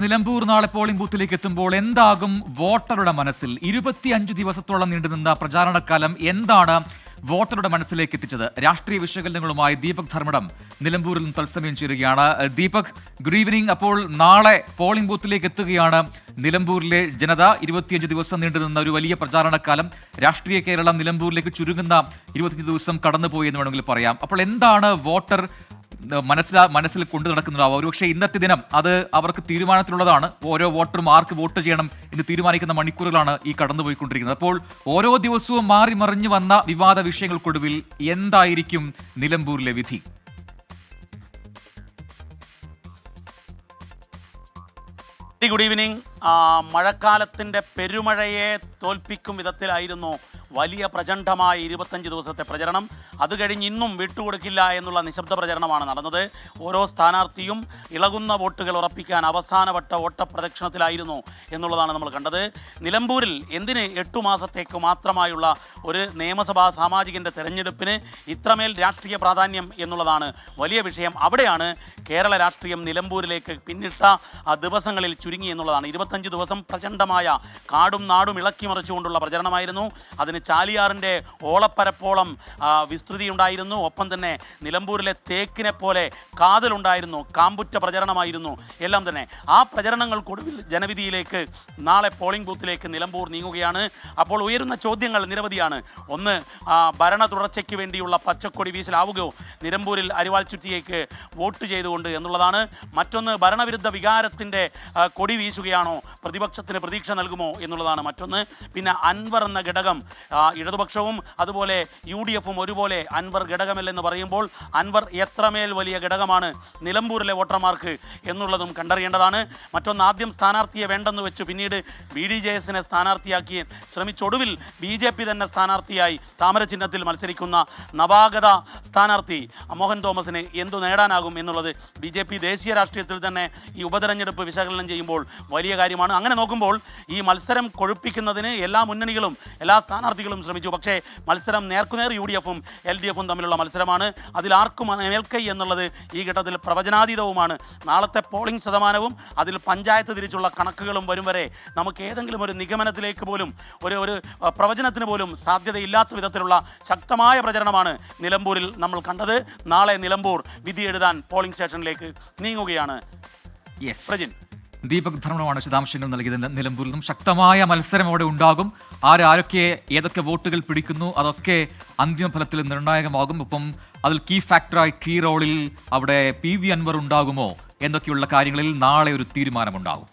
നിലമ്പൂർ നാളെ പോളിംഗ് ബൂത്തിലേക്ക് എത്തുമ്പോൾ എന്താകും വോട്ടറുടെ മനസ്സിൽ? 25 ദിവസത്തോളം നീണ്ടുനിന്ന പ്രചാരണക്കാലം എന്താണ് വോട്ടറുടെ മനസ്സിലേക്ക് എത്തിച്ചത്? രാഷ്ട്രീയ വിശകലനങ്ങളുമായി ദീപക് ധർമ്മടം നിലമ്പൂരിൽ നിന്ന് തത്സമയം ചേരുകയാണ്. Deepak, good evening. അപ്പോൾ നാളെ പോളിംഗ് ബൂത്തിലേക്ക് എത്തുകയാണ് നിലമ്പൂരിലെ ജനത. 25 ദിവസം നീണ്ടുനിന്ന ഒരു വലിയ പ്രചാരണക്കാലം, രാഷ്ട്രീയ കേരളം നിലമ്പൂരിലേക്ക് ചുരുങ്ങുന്ന 25 ദിവസം കടന്നുപോയി എന്ന് വേണമെങ്കിൽ പറയാം. അപ്പോൾ എന്താണ് വോട്ടർ മനസ്സിൽ കൊണ്ടു നടക്കുന്നതാവും? ഒരുപക്ഷെ ഇന്നത്തെ ദിനം അത് അവർക്ക് തീരുമാനത്തിലുള്ളതാണ്. ഓരോ വോട്ടറും ആർക്ക് വോട്ട് ചെയ്യണം എന്ന് തീരുമാനിക്കുന്ന മണിക്കൂറുകളാണ് ഈ കടന്നുപോയിക്കൊണ്ടിരിക്കുന്നത്. അപ്പോൾ ഓരോ ദിവസവും മാറി മറിഞ്ഞു വന്ന വിവാദ വിഷയങ്ങൾക്കൊടുവിൽ എന്തായിരിക്കും നിലമ്പൂരിലെ വിധി? Good evening. മഴക്കാലത്തിൻ്റെ പെരുമഴയെ തോൽപ്പിക്കും വിധത്തിലായിരുന്നു വലിയ പ്രചണ്ഡമായ 25 ദിവസത്തെ പ്രചരണം. അത് കഴിഞ്ഞ് ഇന്നും വിട്ടുകൊടുക്കില്ല എന്നുള്ള നിശബ്ദ പ്രചരണമാണ് നടന്നത്. ഓരോ സ്ഥാനാർത്ഥിയും ഇളകുന്ന വോട്ടുകൾ ഉറപ്പിക്കാൻ അവസാനവട്ട ഓട്ടപ്രദക്ഷിണത്തിലായിരുന്നു എന്നുള്ളതാണ് നമ്മൾ കണ്ടത്. നിലമ്പൂരിൽ എന്തിന് 8 മാസത്തേക്ക് മാത്രമായുള്ള ഒരു നിയമസഭാ സാമാജികൻ്റെ തെരഞ്ഞെടുപ്പിന് ഇത്രമേൽ രാഷ്ട്രീയ പ്രാധാന്യം എന്നുള്ളതാണ് വലിയ വിഷയം. അവിടെയാണ് കേരള രാഷ്ട്രീയം നിലമ്പൂരിലേക്ക് പിന്നിട്ട ദിവസങ്ങളിൽ ചുരുങ്ങി എന്നുള്ളതാണ്. 25 ദിവസം പ്രചണ്ഡമായ കാടും നാടും ഇളക്കി മറിച്ചുകൊണ്ടുള്ള പ്രചരണമായിരുന്നു. അതിന് ചാലിയാറിൻ്റെ ഓളപ്പരപ്പോളം വിസ്തൃതി ഉണ്ടായിരുന്നു. ഒപ്പം തന്നെ നിലമ്പൂരിലെ തേക്കിനെ പോലെ കാതലുണ്ടായിരുന്നു. കാമ്പുറ്റ പ്രചരണമായിരുന്നു എല്ലാം തന്നെ. ആ പ്രചരണങ്ങൾക്കൊടുവിൽ ജനവിധിയിലേക്ക് നാളെ പോളിംഗ് ബൂത്തിലേക്ക് നിലമ്പൂർ നീങ്ങുകയാണ്. അപ്പോൾ ഉയരുന്ന ചോദ്യങ്ങൾ നിരവധിയാണ്. ഒന്ന്, ഭരണ തുടർച്ചയ്ക്ക് വേണ്ടിയുള്ള പച്ചക്കൊടി വീശലാവുകയോ നിലമ്പൂരിൽ അരിവാൾ ചുറ്റിയേക്ക് വോട്ട് ചെയ്തുകൊണ്ട് എന്നുള്ളതാണ്. മറ്റൊന്ന്, ഭരണവിരുദ്ധ വികാരത്തിൻ്റെ കൊടി വീശുകയാണോ, പ്രതിപക്ഷത്തിന് പ്രതീക്ഷ നൽകുമോ എന്നുള്ളതാണ് മറ്റൊന്ന്. പിന്നെ അൻവർ എന്ന ഘടകം, ഇടതുപക്ഷവും അതുപോലെ UDFും ഒരുപോലെ അൻവർ ഘടകമല്ലെന്ന് പറയുമ്പോൾ അൻവർ എത്രമേൽ വലിയ ഘടകമാണ് നിലമ്പൂരിലെ വോട്ടർമാർക്ക് എന്നുള്ളതും കണ്ടറിയേണ്ടതാണ്. മറ്റൊന്ന്, ആദ്യം സ്ഥാനാർത്ഥിയെ വേണ്ടെന്ന് വെച്ചു പിന്നീട് BDJSനെ സ്ഥാനാർത്ഥിയാക്കി ശ്രമിച്ചൊടുവിൽ BJP തന്നെ സ്ഥാനാർത്ഥിയായി താമര ചിഹ്നത്തിൽ മത്സരിക്കുന്ന നവാഗത സ്ഥാനാർത്ഥി മോഹൻ തോമസിന് എന്തു നേടാനാകും എന്നുള്ളത് BJP ദേശീയ രാഷ്ട്രീയത്തിൽ തന്നെ ഈ ഉപതെരഞ്ഞെടുപ്പ് വിശകലനം ചെയ്യുമ്പോൾ വലിയ കാര്യമാണ്. അങ്ങനെ നോക്കുമ്പോൾ ഈ മത്സരം കൊഴുപ്പിക്കുന്നതിന് എല്ലാ മുന്നണികളും എല്ലാ സ്ഥാനാർത്ഥികളും ശ്രമിച്ചു. പക്ഷേ മത്സരം നേർക്കുനേർ UDFും LDFും തമ്മിലുള്ള മത്സരമാണ്. അതിലാർക്കും മേൽക്കൈ എന്നുള്ളത് ഈ ഘട്ടത്തിൽ പ്രവചനാതീതവുമാണ്. നാളത്തെ പോളിംഗ് ശതമാനവും അതിൽ പഞ്ചായത്ത് തിരിച്ചുള്ള കണക്കുകളും വരും വരെ നമുക്ക് ഏതെങ്കിലും ഒരു നിഗമനത്തിലേക്ക് പോലും ഒരു പ്രവചനത്തിന് പോലും സാധ്യതയില്ലാത്ത വിധത്തിലുള്ള ശക്തമായ പ്രചരണമാണ് നിലമ്പൂരിൽ നമ്മൾ കണ്ടത്. നാളെ നിലമ്പൂർ വിധി എഴുതാൻ പോളിംഗ് സ്റ്റേഷനിലേക്ക് നീങ്ങുകയാണ്. പ്രജിൻ, ദീപക് ധർമ്മമാണ് വിശദാംശങ്ങൾ നൽകിയത്. നിലമ്പൂരിൽ നിന്നും ശക്തമായ മത്സരം അവിടെ ഉണ്ടാകും. ആരൊക്കെ ഏതൊക്കെ വോട്ടുകൾ പിടിക്കുന്നു അതൊക്കെ അന്തിമ ഫലത്തിൽ നിർണായകമാകും. ഒപ്പം അതിൽ കീ റോളിൽ അവിടെ PV അൻവർ ഉണ്ടാകുമോ എന്നൊക്കെയുള്ള കാര്യങ്ങളിൽ നാളെ ഒരു തീരുമാനമുണ്ടാകും.